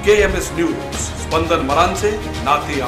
KMS news स्पंदन मरांचे नाते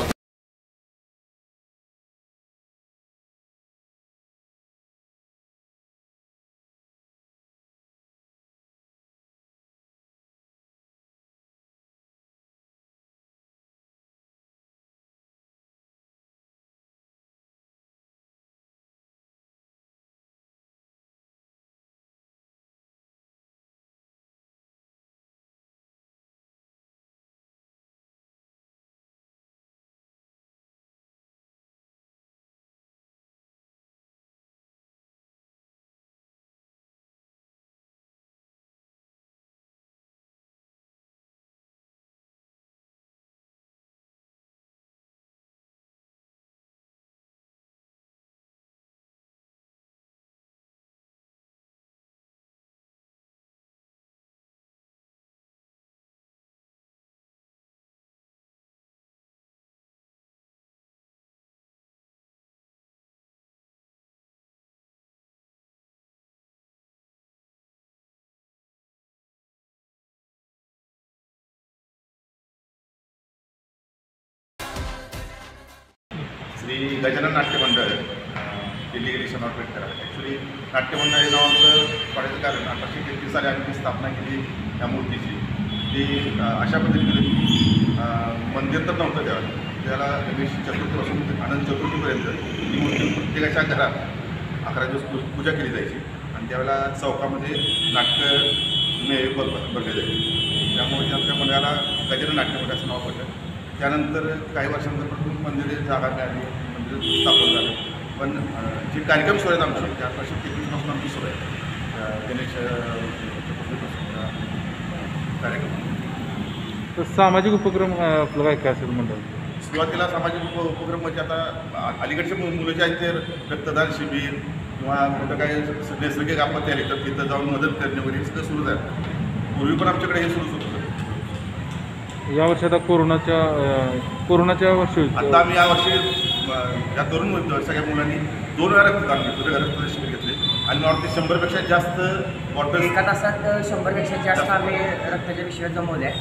श्री गजानन नाट्य मंडळ दिल्ली गिरीश नॉटवेट करा. Actually नाट्यमंडळ हे नावाचं पडायचं कारण 1833 साली आम्ही स्थापना केली या मूर्तीची. ती अशा पद्धतीने मंदिर तर नव्हतं त्याला गणेश चतुर्थीपासून अनंत चतुर्थीपर्यंत ही मूर्ती प्रत्येकाच्या घरात 11 दिवस पूजा केली जायची आणि त्यावेळेला चौकामध्ये नाट्य भरले जायचे. त्यामुळे आमच्या मंडळाला गजानन नाट्य मंडळ असं नाव पडलं. त्यानंतर काही वर्षांनंतर पण मंदिर जागा मिळाली, मंदिर स्थापन झालं. पण जे कार्यक्रम सुरू आहेत आमचे त्या 1833 आमची सुरू आहे गणेश कार्यक्रम. सामाजिक उपक्रम आपलं काय काय असेल मंडळ? सुरुवातीला सामाजिक उपक्रम म्हणजे आता अलीकडचे मुलं जे आहेत ते रक्तदान शिबिर किंवा कुठं काही नैसर्गिक आपत्ती आली तर तिथं जाऊन मदत करणे वगैरे सगळं सुरूच आहे. पूर्वी पण आमच्याकडे हे सुरूच होतं. यावर्षी आता कोरोनाच्या वर्षी आता आम्ही यावर्षी या तरुण सगळ्या मुलांनी 2 वेळा रक्तदान घेतलं, रक्तदान शिबिर घेतले आणि मला वाटते 100पेक्षा जास्त बॉटल एका तासात 100पेक्षा जास्त आम्ही रक्ताच्या पिशव्या जमवल्या.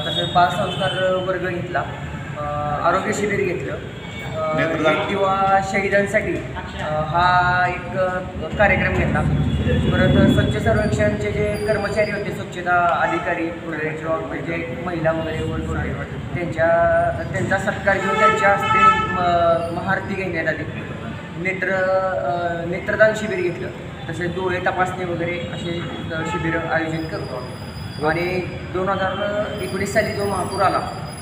तसेच बालसंस्कार वर्ग घेतला, आरोग्य शिबिर घेतलं किंवा शहीदांसाठी हा एक कार्यक्रम घेतला. परत स्वच्छ सर्वेक्षणचे जे कर्मचारी होते, स्वच्छता अधिकारी वगैरे किंवा म्हणजे महिला वगैरे वगैरे त्यांचा सत्कार घेऊन त्यांच्या हस्ते महाआरती घेण्यात आली. नेत्रदान शिबिर घेतलं. तसेच डोळे तपासणी वगैरे असे शिबिरं आयोजित करतो. आणि 2019 साली जो महापूर आला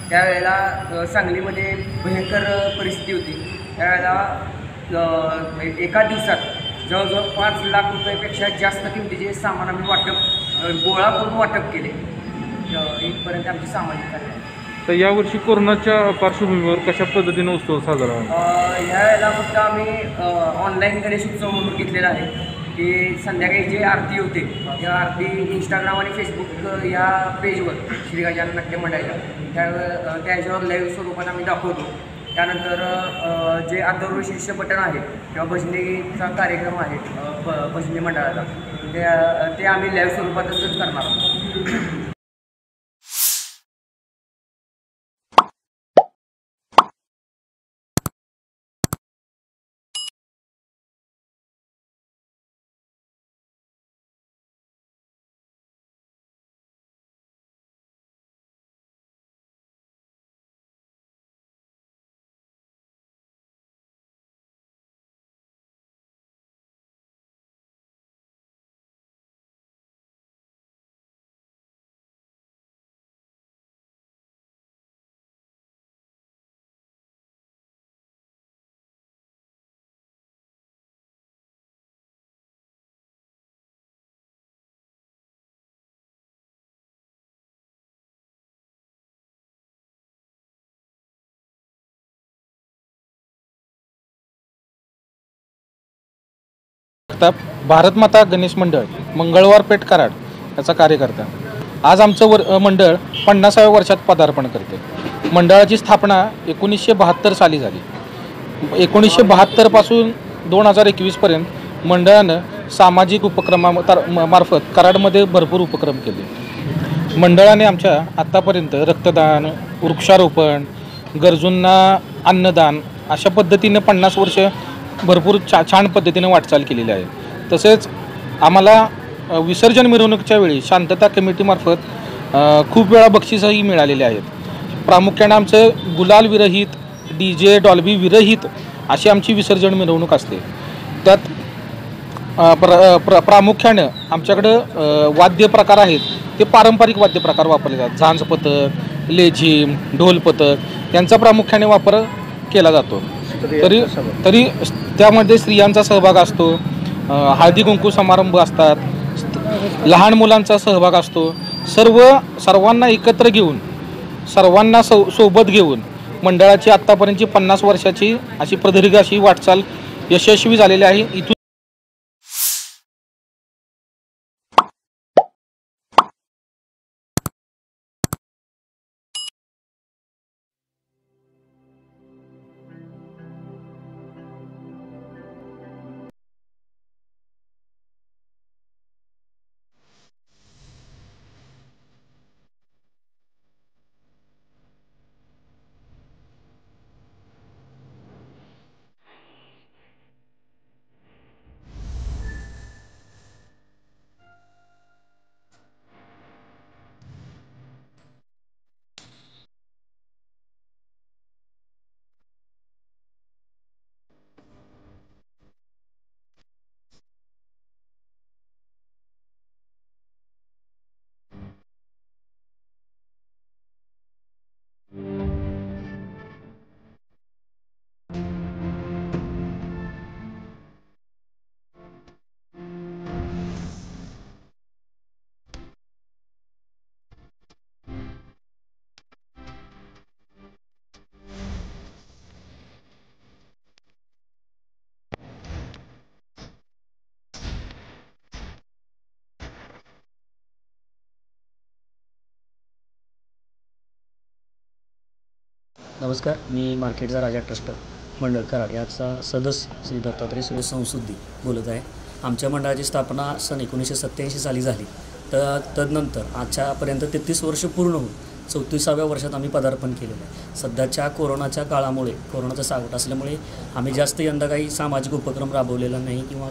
त्यावेळेला सांगलीमध्ये भयंकर परिस्थिती होती. त्यावेळेला एका दिवसात जवळजवळ 5 लाख रुपयापेक्षा जास्त किमतीचे सामान आम्ही गोळा करून वाटप केले. इथपर्यंत आमची सामाजिक कार्य आहे. तर यावर्षी कोरोनाच्या पार्श्वभूमीवर कशा पद्धतीने उत्सव साजरा ह्यावेळेला फक्त आम्ही ऑनलाईन गणेश उत्सव म्हणून घेतलेला आहे की संध्याकाळी जे आरती होते त्या आरती इंस्टाग्राम आणि फेसबुक या पेजवर श्री गजानन नाट्य मंडळाच्या त्याच्यावर लाईव्ह स्वरूपात आम्ही दाखवतो. त्यानंतर जे अथर्व शीर्ष पठण आहे किंवा भजनीचा कार्यक्रम आहे भजनी मंडळाचा ते आम्ही लाईव्ह स्वरूपातच करणार आहोत. भारत माता गणेश मंडळ मंगळवार पेठ कराड याचा कार्यकर्ता. आज आमचं मंडळ 50व्या वर्षात पदार्पण करते. मंडळाची स्थापना 1972 साली झाली. 1972 पासून 2021 पर्यंत मंडळानं सामाजिक उपक्रमामार्फत कराडमध्ये भरपूर उपक्रम केले. मंडळाने आमच्या आत्तापर्यंत रक्तदान, वृक्षारोपण, गरजूंना अन्नदान अशा पद्धतीने 50 वर्ष भरपूर छान पद्धतीने वाटचाल केलेली आहे. तसेच आम्हाला विसर्जन मिरवणुकीच्या वेळी शांतता कमिटीमार्फत खूप वेळा बक्षीसही मिळालेले आहेत. प्रामुख्याने आमचं गुलाल विरहित, DJ डॉल्बी विरहित अशी आमची विसर्जन मिरवणूक असते. त्यात प्रामुख्यानं आमच्याकडं वाद्य प्रकार आहेत ते पारंपरिक वाद्य प्रकार वापरले जातात. झांज पथक, लेझिम, ढोल पथक यांचा प्रामुख्याने वापर केला जातो. तरी त्यामध्ये स्त्रियांचा सहभाग असतो, हळदी कुंकू समारंभ असतात, लहान मुलांचा सहभाग असतो. सर्वांना एकत्र घेऊन, सर्वांना सोबत घेऊन मंडळाची आत्तापर्यंतची 50 वर्षाची अशी प्रदीर्घ अशी वाटचाल यशस्वी झालेली आहे. इथून नमस्कार, मी मार्केटचा राजा ट्रस्ट मंडळ कराड याचा सदस्य श्री दत्तात्रय सुरेश संसुद्दी बोलत आहे. आमच्या मंडळाची स्थापना सन 1987 साली झाली. तर तदनंतर आजच्यापर्यंत 33 वर्ष पूर्ण होऊन 34व्या वर्षात आम्ही पदार्पण केलेलं आहे. सध्याच्या कोरोनाच्या काळामुळे, कोरोनाचं सावट असल्यामुळे आम्ही जास्त यंदा काही सामाजिक उपक्रम राबवलेला नाही किंवा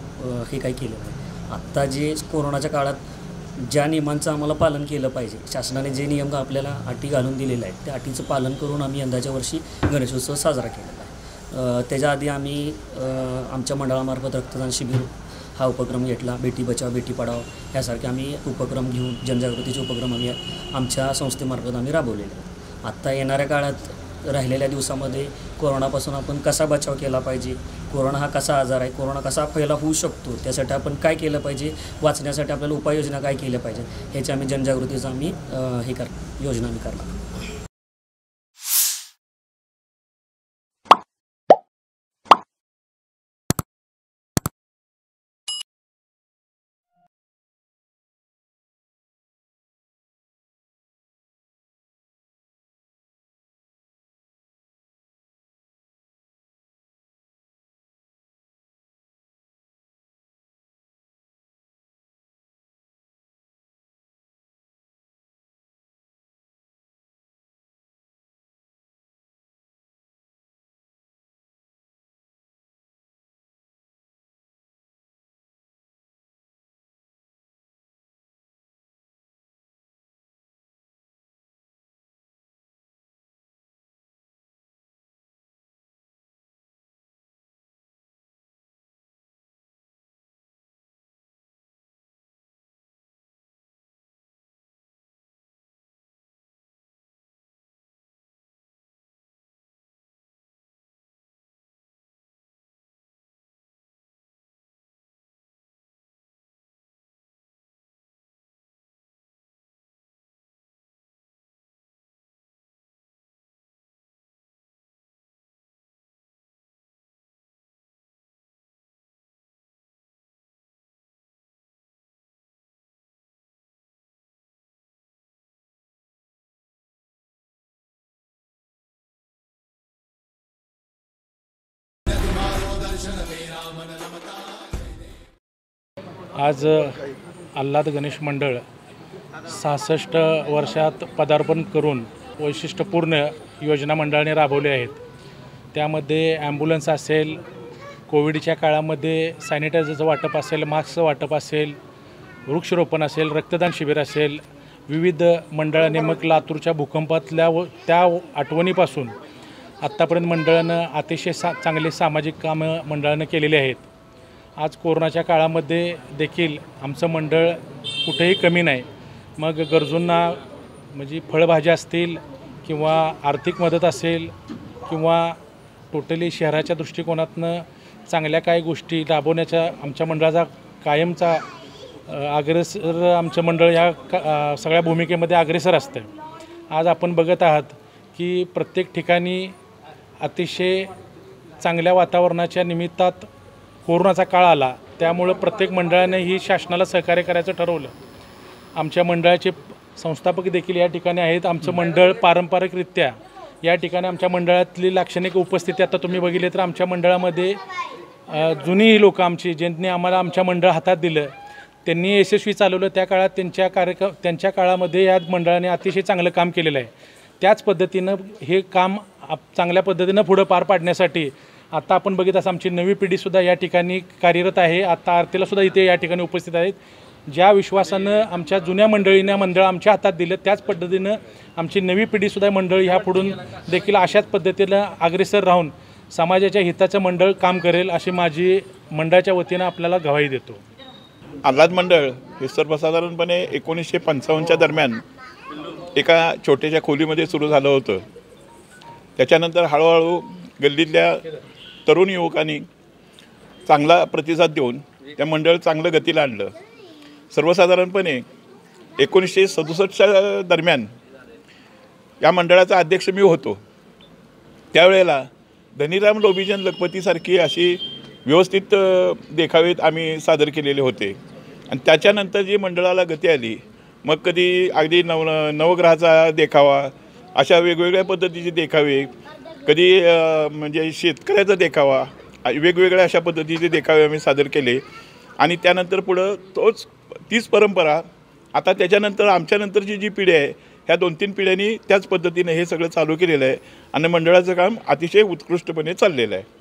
हे काही केलं नाही. आत्ता जे कोरोनाच्या काळात ज्या नियमांचं आम्हाला पालन केलं पाहिजे, शासनाने जे नियम आपल्याला अटी घालून दिलेले आहेत त्या अटीचं पालन करून आम्ही यंदाच्या वर्षी गणेशोत्सव साजरा केलेला आहे. त्याच्या आधी आम्ही आमच्या मंडळामार्फत रक्तदान शिबिर हा उपक्रम घेतला. बेटी बचाव बेटी पढाओ यासारखे आम्ही उपक्रम घेऊन जनजागृतीचे उपक्रम आम्ही आमच्या संस्थेमार्फत आम्ही राबवलेले आहेत. आत्ता येणाऱ्या काळात राहिलेल्या दिवसामध्ये कोरोनापासून आपण कसा बचाव केला पाहिजे, कोरोना हा कसा आजार आहे, कोरोना कसा फैला होऊ शकतो, त्यासाठी आपण काय केलं पाहिजे, वाचण्यासाठी आपल्याला उपाययोजना काय केल्या पाहिजे, ह्याची आम्ही जनजागृतीचं आम्ही योजना आम्ही करणार. आज आल्हाद गणेश मंडळ 66 वर्षात पदार्पण करून वैशिष्ट्यपूर्ण योजना मंडळाने राबवल्या आहेत. त्यामध्ये ॲम्ब्युलन्स असेल, कोविडच्या काळामध्ये सॅनिटायझरचं वाटप असेल, मास्कचं वाटप असेल, वृक्षरोपण असेल, रक्तदान शिबिर असेल, विविध मंडळाने मग लातूरच्या भूकंपातल्या त्या आठवणीपासून आत्तापर्यंत मंडळानं अतिशय चांगले सामाजिक कामं मंडळानं केलेली आहेत. आज कोरोनाच्या काळामध्ये देखील आमचं मंडळ कुठेही कमी नाही. मग गरजूंना म्हणजे फळभाज्या असतील किंवा आर्थिक मदत असेल किंवा टोटली शहराच्या दृष्टिकोनातनं चांगल्या काही गोष्टी राबवण्याच्या आमच्या मंडळाचा कायमचा अग्रेसर आमचं मंडळ ह्या सगळ्या भूमिकेमध्ये अग्रेसर असतं. आज आपण बघत आहात की प्रत्येक ठिकाणी अतिशय चांगल्या वातावरणाच्या निमित्तात कोरोनाचा काळ आला, त्यामुळं प्रत्येक मंडळाने ही शासनाला सहकार्य करायचं ठरवलं. आमच्या मंडळाचे संस्थापक देखील या ठिकाणी आहेत. आमचं मंडळ पारंपरिकरित्या या ठिकाणी आमच्या मंडळातली लाक्षणिक उपस्थिती आता तुम्ही बघितले तर आमच्या मंडळामध्ये जुनी लोक आमची ज्यांनी आम्हाला आमच्या मंडळ हातात दिलं, त्यांनी यशस्वी चालवलं. त्या काळात त्यांच्या काळामध्ये या मंडळाने अतिशय चांगलं काम केलेलं आहे. त्याच पद्धतीनं हे काम चांगल्या पद्धतीनं पुढं पार पाडण्यासाठी आता आपण बघित असं आमची नवी पिढीसुद्धा या ठिकाणी कार्यरत आहे. आता आरतीलासुद्धा इथे या ठिकाणी उपस्थित आहेत. ज्या विश्वासानं आमच्या जुन्या मंडळीनं मंडळ आमच्या हातात दिलं, त्याच पद्धतीनं आमची नवी पिढीसुद्धा मंडळी ह्या पुढून देखील अशाच पद्धतीनं अग्रेसर राहून समाजाच्या हिताचं मंडळ काम करेल अशी माझी मंडळाच्या वतीनं आपल्याला ग्वाही देतो. आल्हाद मंडळ हे सर्वसाधारणपणे 1955च्या दरम्यान एका छोट्याशा खोलीमध्ये सुरू झालं होतं. त्याच्यानंतर हळूहळू गल्लीतल्या तरुण युवकांनी चांगला प्रतिसाद देऊन त्या मंडळ चांगलं गतीला आणलं. सर्वसाधारणपणे 1967च्या दरम्यान या मंडळाचा अध्यक्ष मी होतो. त्यावेळेला धनीराम लोभिजन लखपतीसारखी अशी व्यवस्थित देखावेत आम्ही सादर केलेले होते. आणि त्याच्यानंतर जी मंडळाला गती आली, मग कधी अगदी नवग्रहाचा देखावा, अशा वेगवेगळ्या पद्धतीचे देखावे, कधी म्हणजे शेतकऱ्याचा देखावा, वेगवेगळ्या अशा पद्धतीचे देखावे आम्ही सादर केले. आणि त्यानंतर पुढं तीच परंपरा आता त्याच्यानंतर आमच्यानंतरची जी पिढी आहे ह्या 2-3 पिढ्यांनी त्याच पद्धतीने हे सगळं चालू केलेलं आहे आणि मंडळाचं काम अतिशय उत्कृष्टपणे चाललेलं आहे.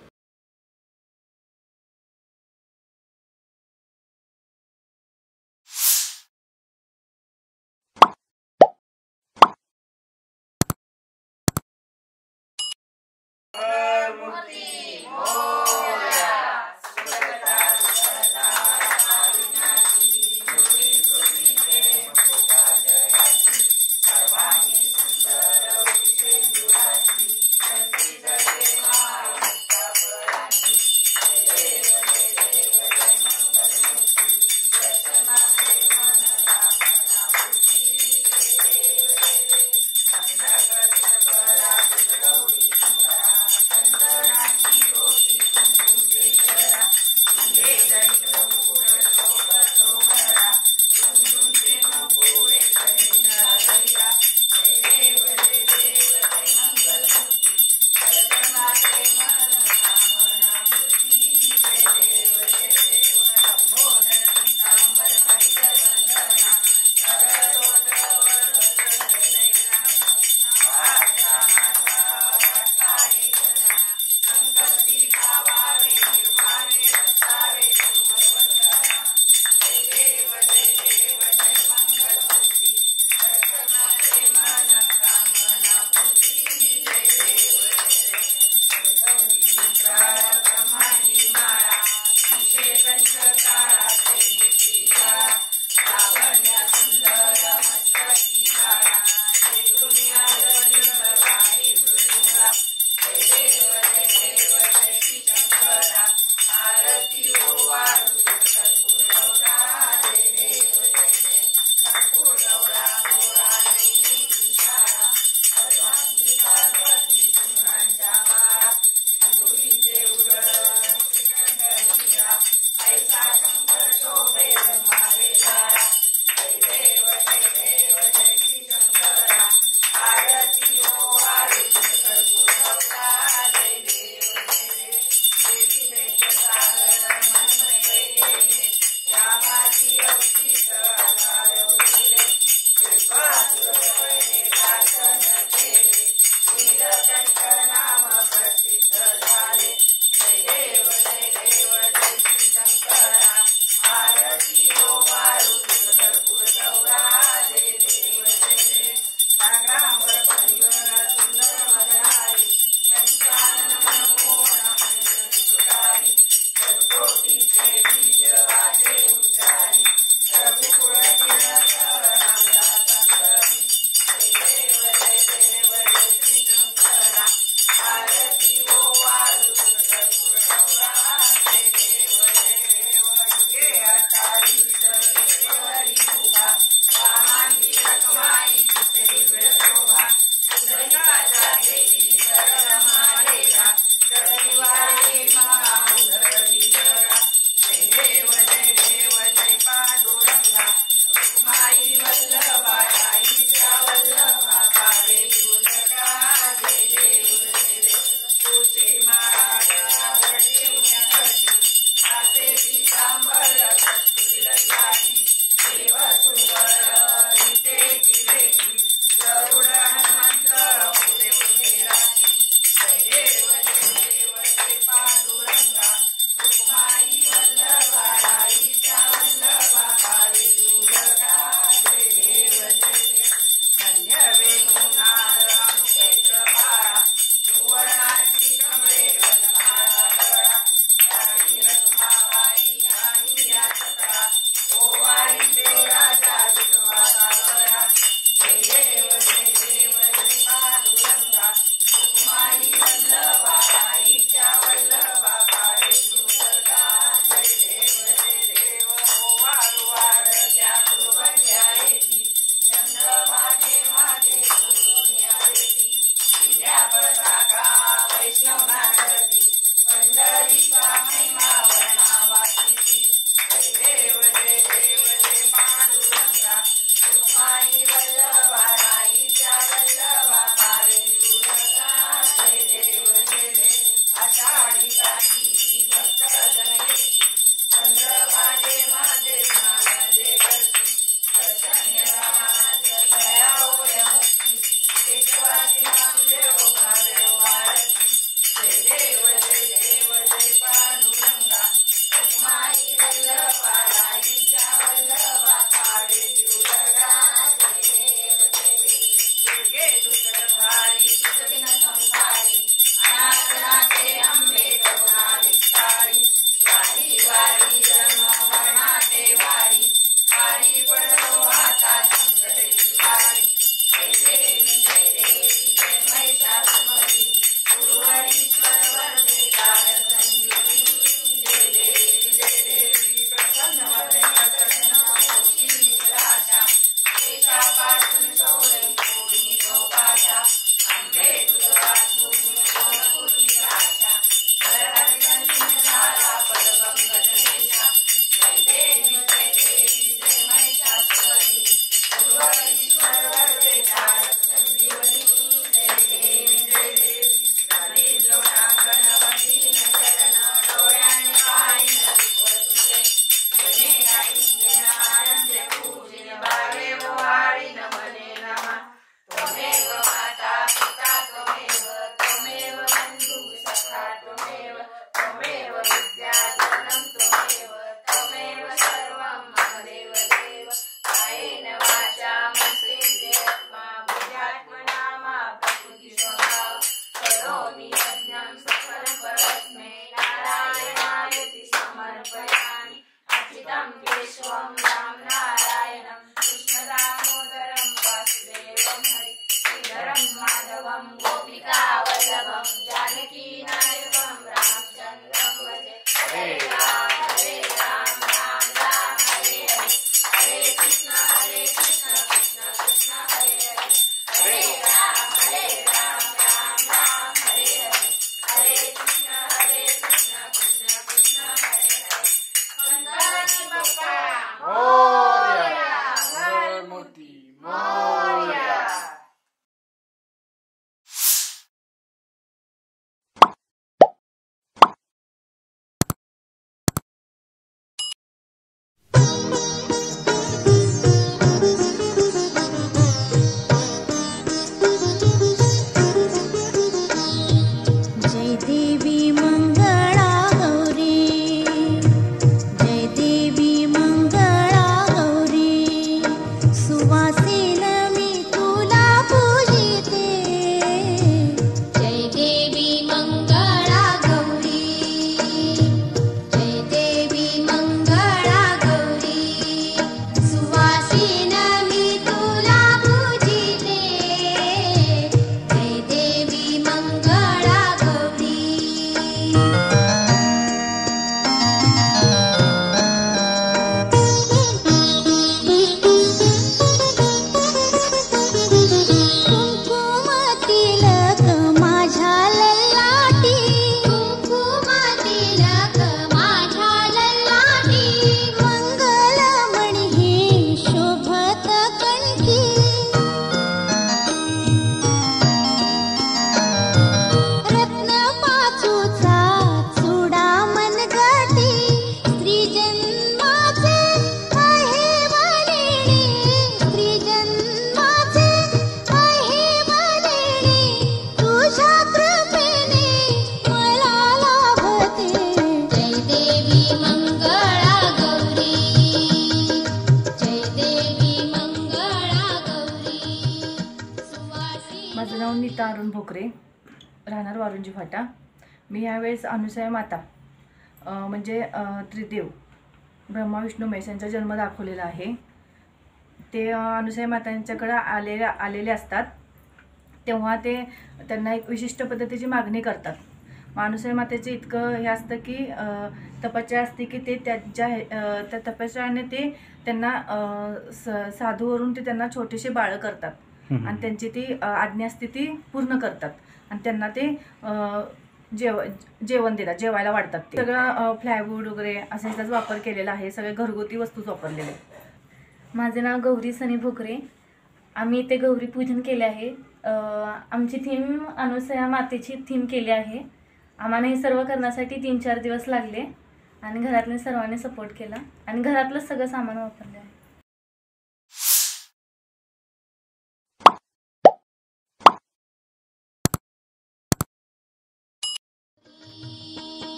नीता अरुण भोकरे, राहणार वारुंजी फाटा. मी यावेळेस अनुसया माता म्हणजे त्रिदेव ब्रह्मा विष्णू महेश यांचा जन्म दाखवलेला आहे. ते अनुसया मातांच्याकडे आलेले असतात तेव्हा ते त्यांना एक विशिष्ट पद्धतीची मागणी करतात. अनुसया मातेचे इतकं हे असतं की तपस्या असते की ते त्या तपस्याने ते त्यांना साधूवरून ते त्यांना छोटेसे बाळ करतात आणि त्यांची ती आज्ञा असते ती पूर्ण करतात आणि त्यांना ते जेवण देतात, जेवायला वाढतात. ते सगळं फ्लायवूड वगैरे असा ह्याचाच वापर केलेला आहे. सगळे घरगुती वस्तूच वापरलेले आहेत. माझे नाव गौरी सनी भोकरे. आम्ही इथे गौरी पूजन केले आहे. आमची थीम अनुसया मातेची थीम केली आहे. आम्हाला हे सर्व करण्यासाठी 3-4 दिवस लागले आणि घरातल्या सर्वांनी सपोर्ट केला आणि घरातलं सगळं सामान वापरले आहे.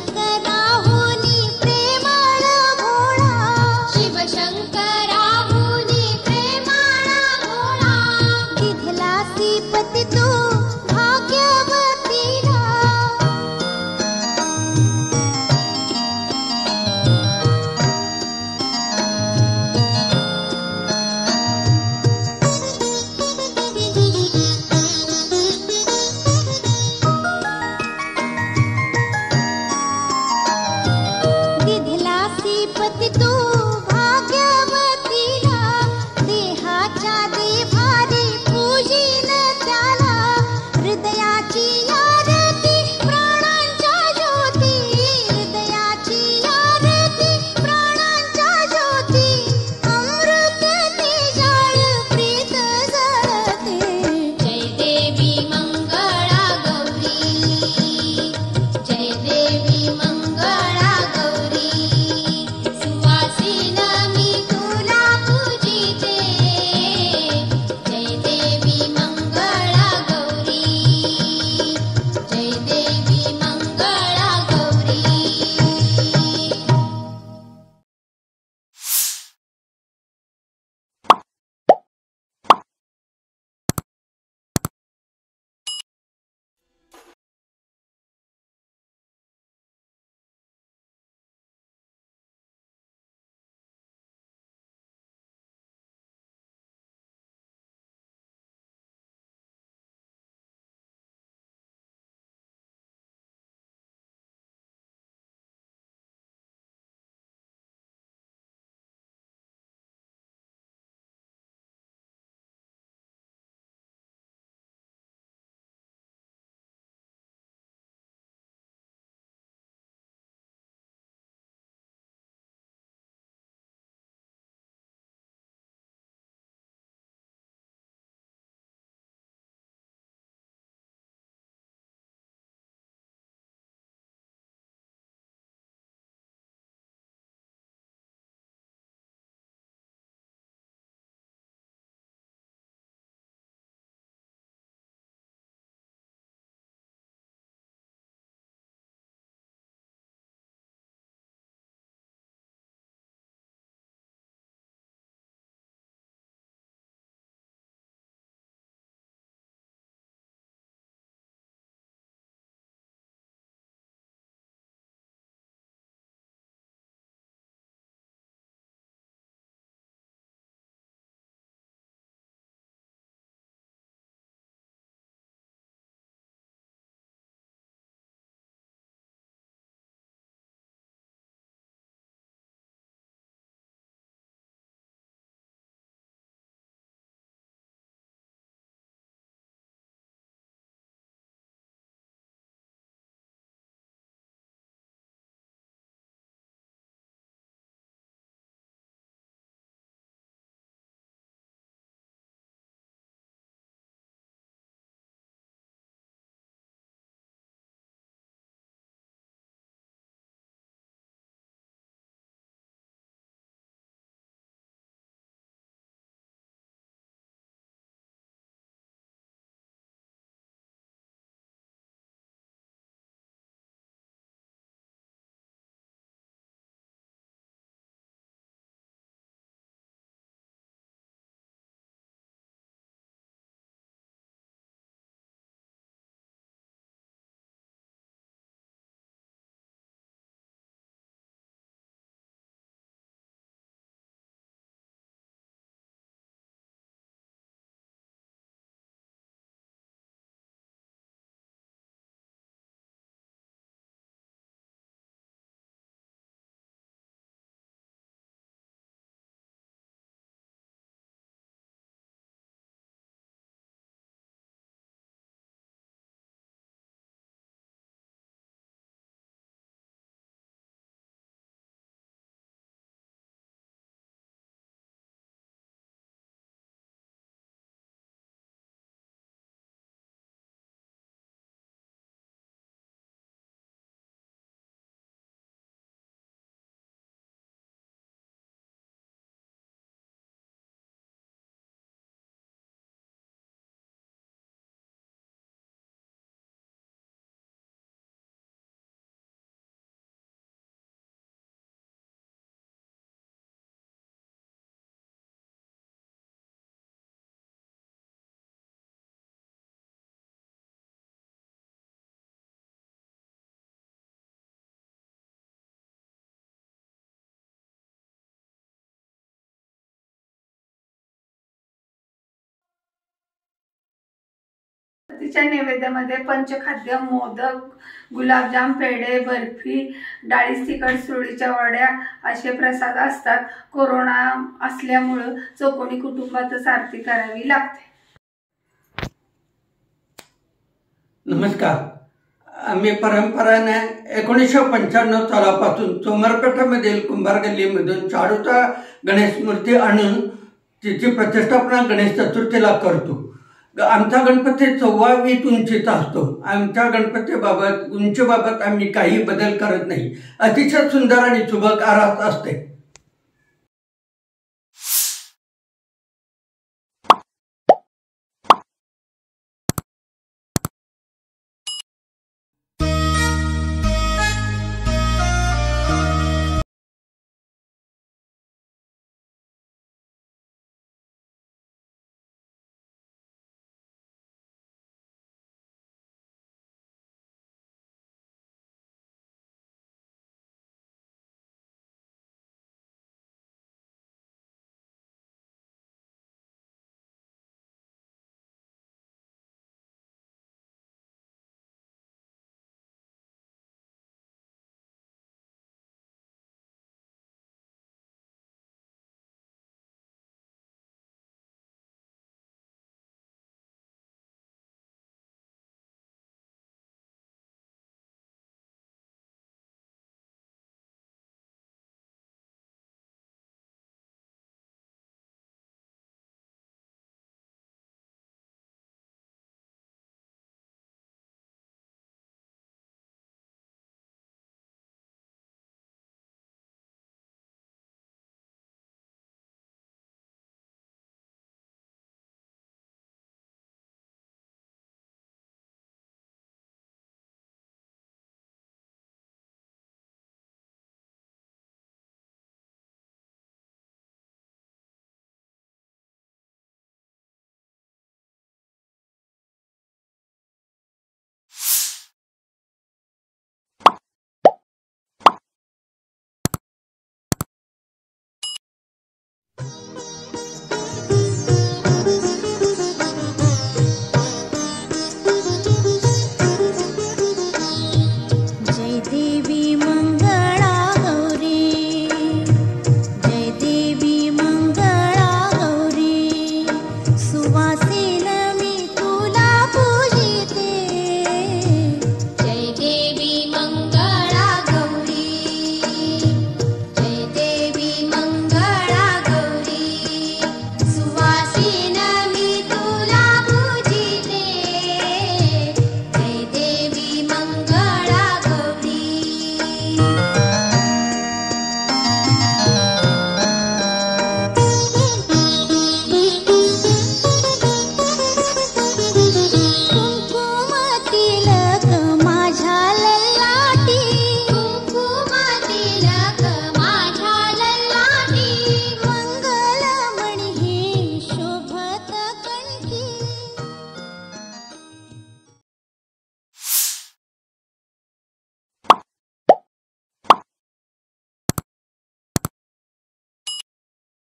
शिवशंकराहुनी प्रेमळ तिच्या नैवेद्यामध्ये पंचखाद्य, मोदक, गुलाबजाम, पेढे, बर्फी, डाळी, तिखट, सुरळीच्या वड्या असे प्रसाद असतात. कोरोना असल्यामुळं चौकोनी कुटुंबातच आरती करावी लागते. नमस्कार. आम्ही परंपरेने 1995 सालापासून सोमरपेठामधील कुंभार गल्लीमधून शाडूचा गणेश मूर्ती आणून तिची प्रतिष्ठापना गणेश चतुर्थीला करतो. आमचा गणपती 14 फूट उंचीचा असतो. आमच्या गणपतीबाबत उंचीबाबत आम्ही काही बदल करत नाही. अतिशय सुंदर आणि सुबक आरास असते.